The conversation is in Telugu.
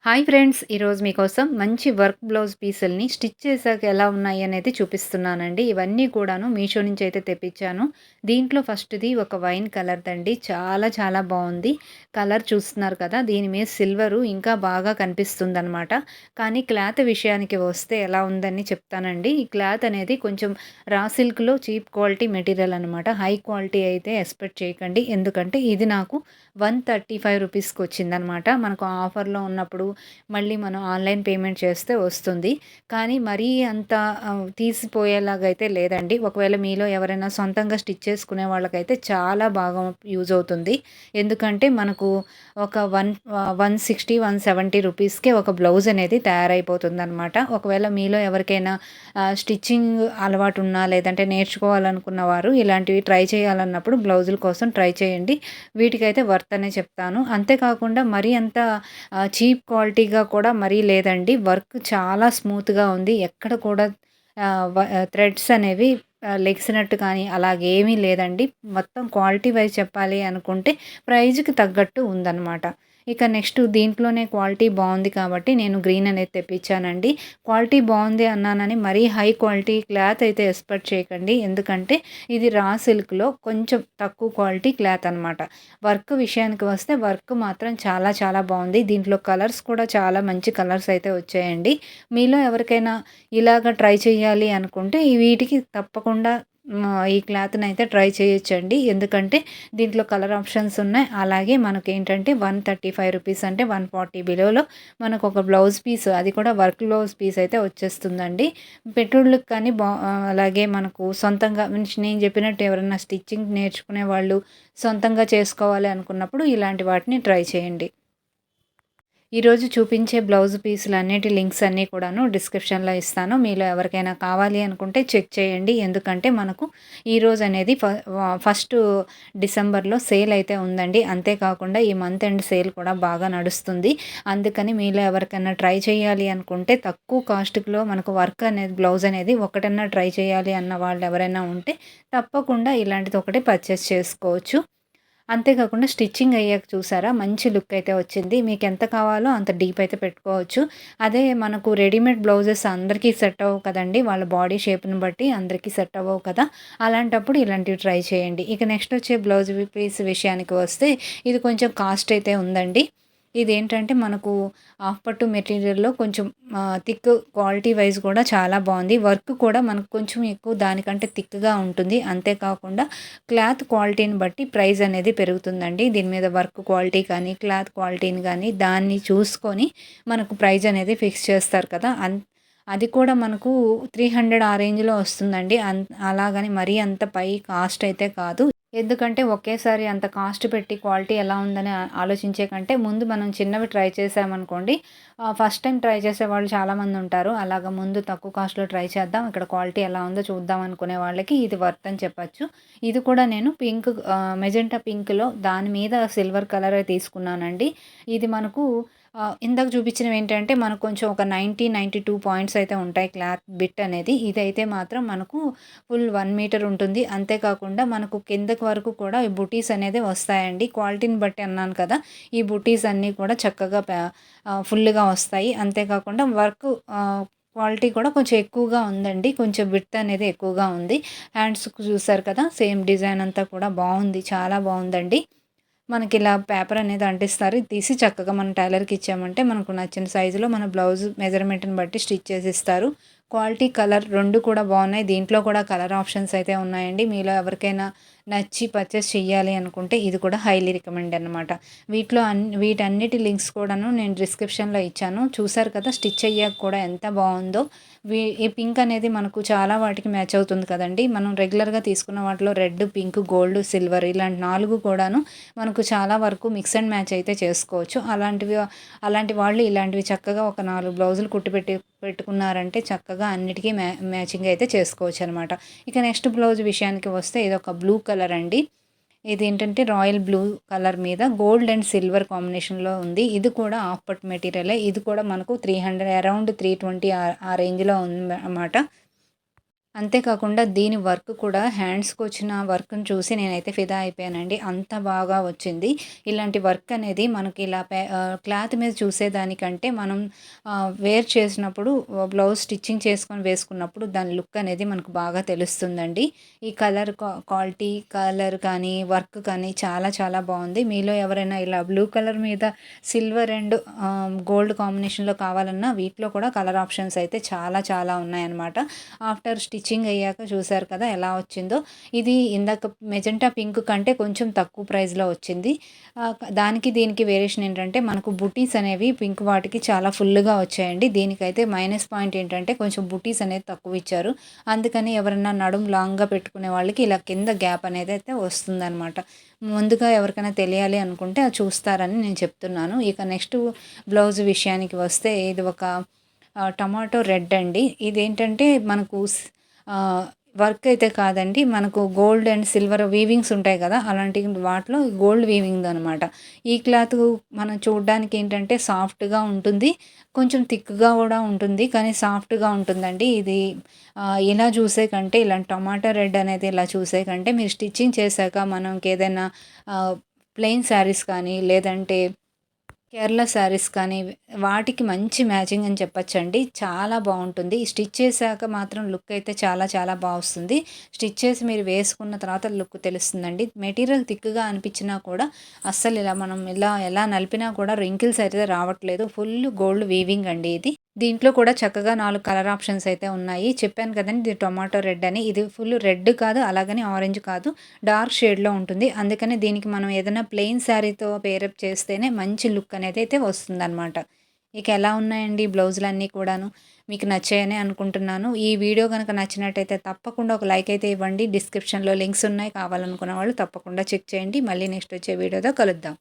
Hi friends! ఈరోజు మీకోసం మంచి వర్క్ బ్లౌజ్ పీసుల్ని స్టిచ్ చేశాక ఎలా ఉన్నాయి అనేది చూపిస్తున్నానండి. ఇవన్నీ కూడాను మీషో నుంచి అయితే తెప్పించాను. దీంట్లో ఫస్ట్‌ది ఒక వైన్ కలర్‌దండి. చాలా చాలా బావుంది. కలర్ చూస్తున్నారు కదా! దీని మీద సిల్వరు ఇంకా బాగా కనిపిస్తుందనమాట. కానీ క్లాత్ విషయానికి వస్తే ఎలా ఉందని చెప్తానండి. ఈ క్లాత్ అనేది కొంచెం రా సిల్క్‌లో చీప్ క్వాలిటీ మెటీరియల్ అనమాట. హై క్వాలిటీ అయితే ఎక్స్‌పెక్ట్ చేయకండి. ఎందుకంటే ఇది నాకు 135 రూపీస్‌కి వచ్చిందనమాట. మనకు ఆఫర్‌లో ఉన్నప్పుడు మళ్ళీ మనం ఆన్‌లైన్ పేమెంట్ చేస్తే వస్తుంది. కానీ మరీ అంత తీసిపోయేలాగైతే లేదండి. ఒకవేళ మీలో ఎవరైనా సొంతంగా స్టిచ్ చేసుకునే వాళ్ళకైతే చాలా బాగా యూజ్ అవుతుంది. ఎందుకంటే మనకు ఒక 160, 170 రూపీస్‌కే ఒక బ్లౌజ్ అనేది తయారైపోతుందనమాట. ఒకవేళ మీలో ఎవరికైనా స్టిచ్చింగ్ అలవాటున్నా లేదంటే నేర్చుకోవాలనుకున్న వారు ఇలాంటివి ట్రై చేయాలన్నప్పుడు బ్లౌజుల కోసం ట్రై చేయండి. వీటికైతే వర్త్ అనే చెప్తాను. అంతేకాకుండా మరీ అంత చీప్ క్వాలిటీగా కూడా మరీ లేదండి. వర్క్ చాలా స్మూత్‌గా ఉంది. ఎక్కడ కూడా థ్రెడ్స్ అనేవి లెగిసినట్టు కానీ అలాగేమీ లేదండి. మొత్తం క్వాలిటీ వైస్ చెప్పాలి అనుకుంటే ప్రైజ్‌కి తగ్గట్టు ఉందనమాట. ఇక నెక్స్ట్ దీంట్లోనే క్వాలిటీ బావుంది కాబట్టి నేను గ్రీన్ అనేది తెప్పించానండి. క్వాలిటీ బావుంది అన్నానని మరీ హై క్వాలిటీ క్లాత్ అయితే ఎక్స్‌పెక్ట్ చేయకండి. ఎందుకంటే ఇది రా సిల్క్‌లో కొంచెం తక్కువ క్వాలిటీ క్లాత్ అనమాట. వర్క్ విషయానికి వస్తే వర్క్ మాత్రం చాలా చాలా బావుంది. దీంట్లో కలర్స్ కూడా చాలా మంచి కలర్స్ అయితే వచ్చాయండి. మీలో ఎవరికైనా ఇలాగ ట్రై చేయాలి అనుకుంటే వీటికి తప్పకుండా ఈ క్లాత్‌నైతే ట్రై చేయొచ్చండి. ఎందుకంటే దీంట్లో కలర్ ఆప్షన్స్ ఉన్నాయి. అలాగే మనకేంటంటే 135 రూపీస్ అంటే 140 బిలోలో మనకొక బ్లౌజ్ పీస్ అది కూడా వర్క్ బ్లౌజ్ పీస్ అయితే వచ్చేస్తుందండి. పెట్టుడులకు కానీ అలాగే మనకు సొంతంగా నేను చెప్పినట్టు ఎవరైనా స్టిచ్చింగ్ నేర్చుకునే వాళ్ళు సొంతంగా చేసుకోవాలి అనుకున్నప్పుడు ఇలాంటి వాటిని ట్రై చేయండి. ఈరోజు చూపించే బ్లౌజ్ పీసులన్నిటి లింక్స్ అన్నీ కూడాను డిస్క్రిప్షన్‌లో ఇస్తాను. మీలో ఎవరికైనా కావాలి అనుకుంటే చెక్ చేయండి. ఎందుకంటే మనకు ఈరోజు అనేది ఫస్ట్ డిసెంబర్‌లో సేల్ అయితే ఉందండి. అంతేకాకుండా ఈ మంత్ ఎండ్ సేల్ కూడా బాగా నడుస్తుంది. అందుకని మీలో ఎవరికైనా ట్రై చేయాలి అనుకుంటే తక్కువ కాస్ట్‌లో మనకు వర్క్ అనేది బ్లౌజ్ అనేది ఒకటన్నా ట్రై చేయాలి అన్న వాళ్ళు ఎవరైనా ఉంటే తప్పకుండా ఇలాంటిది ఒకటి పర్చేస్ చేసుకోవచ్చు. అంతేకాకుండా స్టిచ్చింగ్ అయ్యాక చూసారా మంచి లుక్ అయితే వచ్చింది. మీకెంత కావాలో అంత డీప్ అయితే పెట్టుకోవచ్చు. అదే మనకు రెడీమేడ్ బ్లౌజెస్ అందరికీ సెట్ అవ్వవు కదండీ! వాళ్ళ బాడీ షేప్‌ని బట్టి అందరికీ సెట్ అవ్వవు కదా! అలాంటప్పుడు ఇలాంటివి ట్రై చేయండి. ఇక నెక్స్ట్ వచ్చే బ్లౌజ్ పీస్ విషయానికి వస్తే ఇది కొంచెం కాస్ట్ అయితే ఉందండి. ఇదేంటంటే మనకు హాఫ్ పట్టు మెటీరియల్‌లో కొంచెం థిక్ క్వాలిటీ వైస్ కూడా చాలా బావుంది. వర్క్ కూడా మనకు కొంచెం ఎక్కువ దానికంటే థిక్‌గా ఉంటుంది. అంతేకాకుండా క్లాత్ క్వాలిటీని బట్టి ప్రైస్ అనేది పెరుగుతుందండి. దీని మీద వర్క్ క్వాలిటీ కానీ, క్లాత్ క్వాలిటీని గానీ దాన్ని చూసుకొని మనకు ప్రైస్ అనేది ఫిక్స్ చేస్తారు కదా! అది కూడా మనకు 300 ఆ రేంజ్‌లో వస్తుందండి. అలాగని మరీ అంత పై కాస్ట్ అయితే కాదు. ఎందుకంటే ఒకేసారి అంత కాస్ట్ పెట్టి క్వాలిటీ ఎలా ఉందని ఆలోచించే కంటే ముందు మనం చిన్నవి ట్రై చేసామనుకోండి, ఫస్ట్ టైం ట్రై చేసేవాళ్ళు చాలామంది ఉంటారు. అలాగా ముందు తక్కువ కాస్ట్‌లో ట్రై చేద్దాం. ఇక్కడ క్వాలిటీ ఎలా ఉందో చూద్దాం అనుకునే వాళ్ళకి ఇది వర్త్ అని చెప్పొచ్చు. ఇది కూడా నేను మెజెంటా పింక్‌లో దాని మీద సిల్వర్ కలరే తీసుకున్నానండి. ఇది మనకు ఇందాక చూపించినవేంటంటే మనకు కొంచెం ఒక 90, 92 పాయింట్స్ అయితే ఉంటాయి క్లాత్ బిట్ అనేది. ఇదైతే మాత్రం మనకు ఫుల్ 1 మీటర్ ఉంటుంది. అంతేకాకుండా మనకు కిందకి వరకు కూడా ఈ బుటీస్ అనేది వస్తాయండి. క్వాలిటీని బట్టి అన్నాను కదా! ఈ బుటీస్ అన్నీ కూడా చక్కగా ఫుల్‌గా వస్తాయి. అంతేకాకుండా వర్క్ క్వాలిటీ కూడా కొంచెం ఎక్కువగా ఉందండి. కొంచెం విడ్త్ అనేది ఎక్కువగా ఉంది. హ్యాండ్స్‌కి చూసారు కదా! సేమ్ డిజైన్ అంతా కూడా బావుంది. చాలా బావుందండి. మనకిలా పేపర్ అనేది అంటిస్తారు. ఇది తీసి చక్కగా మనం టైలర్‌కి ఇచ్చామంటే మనకు నచ్చిన సైజులో మన బ్లౌజ్ మెజర్‌మెంట్‌ని బట్టి స్టిచ్ చేసిస్తారు. క్వాలిటీ, కలర్ 2 కూడా బావున్నాయి. దీంట్లో కూడా కలర్ ఆప్షన్స్ అయితే ఉన్నాయండి. మీలో ఎవరికైనా నచ్చి పర్చేస్ చెయ్యాలి అనుకుంటే ఇది కూడా హైలీ రికమెండ్ అనమాట. వీటన్నిటి లింక్స్ కూడాను నేను డిస్క్రిప్షన్‌లో ఇచ్చాను. చూసారు కదా! స్టిచ్ అయ్యాక కూడా ఎంత బావుందో. ఈ పింక్ అనేది మనకు చాలా వాటికి మ్యాచ్ అవుతుంది కదండీ! మనం రెగ్యులర్‌గా తీసుకున్న వాటిలో రెడ్, పింక్, గోల్డ్, సిల్వర్ ఇలాంటి 4 కూడాను మనకు చాలా వరకు మిక్స్ అండ్ మ్యాచ్ అయితే చేసుకోవచ్చు. అలాంటి వాళ్ళు ఇలాంటివి చక్కగా ఒక 4 బ్లౌజులు పెట్టుకున్నారంటే చక్కగా అన్నిటికీ మ్యాచింగ్ అయితే చేసుకోవచ్చనమాట. ఇక నెక్స్ట్ బ్లౌజ్ విషయానికి వస్తే ఇదొక బ్లూ కలర్ అండి. ఇదేంటంటే రాయల్ బ్లూ కలర్ మీద గోల్డ్ అండ్ సిల్వర్ కాంబినేషన్‌లో ఉంది. ఇది కూడా హాఫ్ పట్టు మెటీరియలే. ఇది కూడా మనకు 300 అరౌండ్ 320 ఆ రేంజ్‌లో ఉందన్నమాట. అంతే కాకుండా దీని వర్క్ కూడా హ్యాండ్స్‌కొచ్చిన వర్క్‌ని చూసి నేనైతే ఫిదా అయిపోయానండి. అంత బాగా వచ్చింది. ఇలాంటి వర్క్ అనేది మనకి ఇలా క్లాత్ మీద చూసేదానికంటే మనం వేర్ చేసినప్పుడు బ్లౌజ్ స్టిచ్చింగ్ చేసుకొని వేసుకున్నప్పుడు దాని లుక్ అనేది మనకు బాగా తెలుస్తుందండి. ఈ కలర్ క్వాలిటీ, కలర్ కానీ, వర్క్ కానీ చాలా చాలా బావుంది. మీలో ఎవరైనా ఇలా బ్లూ కలర్ మీద సిల్వర్ అండ్ గోల్డ్ కాంబినేషన్‌లో కావాలన్నా వీటిలో కూడా కలర్ ఆప్షన్స్ అయితే చాలా చాలా ఉన్నాయన్నమాట. ఆఫ్టర్ స్టిచ్చింగ్ అయ్యాక చూసారు కదా ఎలా వచ్చిందో. ఇది ఇందాక మెజెంటా పింక్ కంటే కొంచెం తక్కువ ప్రైస్‌లో వచ్చింది. దానికి దీనికి వేరియేషన్ ఏంటంటే మనకు బుటీస్ అనేవి పింక్ వాటికి చాలా ఫుల్‌గా వచ్చాయండి. దీనికైతే మైనస్ పాయింట్ ఏంటంటే కొంచెం బుటీస్ అనేది తక్కువ ఇచ్చారు. అందుకని ఎవరన్నా నడుము లాంగ్‌గా పెట్టుకునే వాళ్ళకి ఇలా కింద గ్యాప్ అనేది అయితే వస్తుందనమాట. ముందుగా ఎవరికైనా తెలియాలి అనుకుంటే అది చూస్తారని నేను చెప్తున్నాను. ఇక నెక్స్ట్ బ్లౌజ్ విషయానికి వస్తే ఇది ఒక టమాటో రెడ్ అండి. ఇదేంటంటే మనకు ఆహ్, వర్క్ అయితే కాదండి. మనకు గోల్డ్ అండ్ సిల్వర్ వీవింగ్స్ ఉంటాయి కదా! అలాంటి వాటిలో గోల్డ్ వీవింగ్‌దనమాట. ఈ క్లాతు మనం చూడ్డానికి ఏంటంటే సాఫ్ట్‌గా ఉంటుంది. కొంచెం థిక్‌గా గూడా ఉంటుంది. కానీ సాఫ్ట్‌గా ఉంటుందండి. ఇది ఇలా చూసే కంటే ఇలాంటి టమాటా రెడ్ అనేది ఇలా చూసే కంటే మీరు స్టిచ్చింగ్ చేశాక మనకేదైనా ప్లెయిన్ శారీస్ కానీ లేదంటే కేరళ శారీస్ కానీ వాటికి మంచి మ్యాచింగ్ అని చెప్పొచ్చండి. చాలా బావుంటుంది. స్టిచ్ చేశాక మాత్రం లుక్ అయితే చాలా చాలా బా వస్తుంది. స్టిచ్ చేసి మీరు వేసుకున్న తర్వాత లుక్ తెలుస్తుందండి. మెటీరియల్ థిక్‌గా అనిపించినా కూడా అస్సలు ఇలా మనం ఎలా నలిపినా కూడా రింకిల్స్ అయితే రావట్లేదు. ఫుల్ గోల్డ్ వీవింగ్ అండి ఇది. దీంట్లో కూడా చక్కగా 4 కలర్ ఆప్షన్స్ అయితే ఉన్నాయి. చెప్పాను కదండీ! ఇది టొమాటో రెడ్ అని. ఇది ఫుల్ రెడ్ కాదు, అలాగని ఆరెంజ్ కాదు. డార్క్ షేడ్‌లో ఉంటుంది. అందుకని దీనికి మనం ఏదైనా ప్లెయిన్ శారీతో పేరప్ చేస్తేనే మంచి లుక్ అనేది అయితే వస్తుందనమాట. ఇక ఎలా ఉన్నాయండి బ్లౌజులన్నీ కూడాను. మీకు నచ్చాయనే అనుకుంటున్నాను. ఈ వీడియో గనక నచ్చినట్టయితే తప్పకుండా ఒక లైక్ అయితే ఇవ్వండి. డిస్క్రిప్షన్‌లో లింక్స్ ఉన్నాయి. కావాలనుకున్న వాళ్ళు తప్పకుండా చెక్ చేయండి. మళ్ళీ నెక్స్ట్ వచ్చే వీడియోతో కలుద్దాం.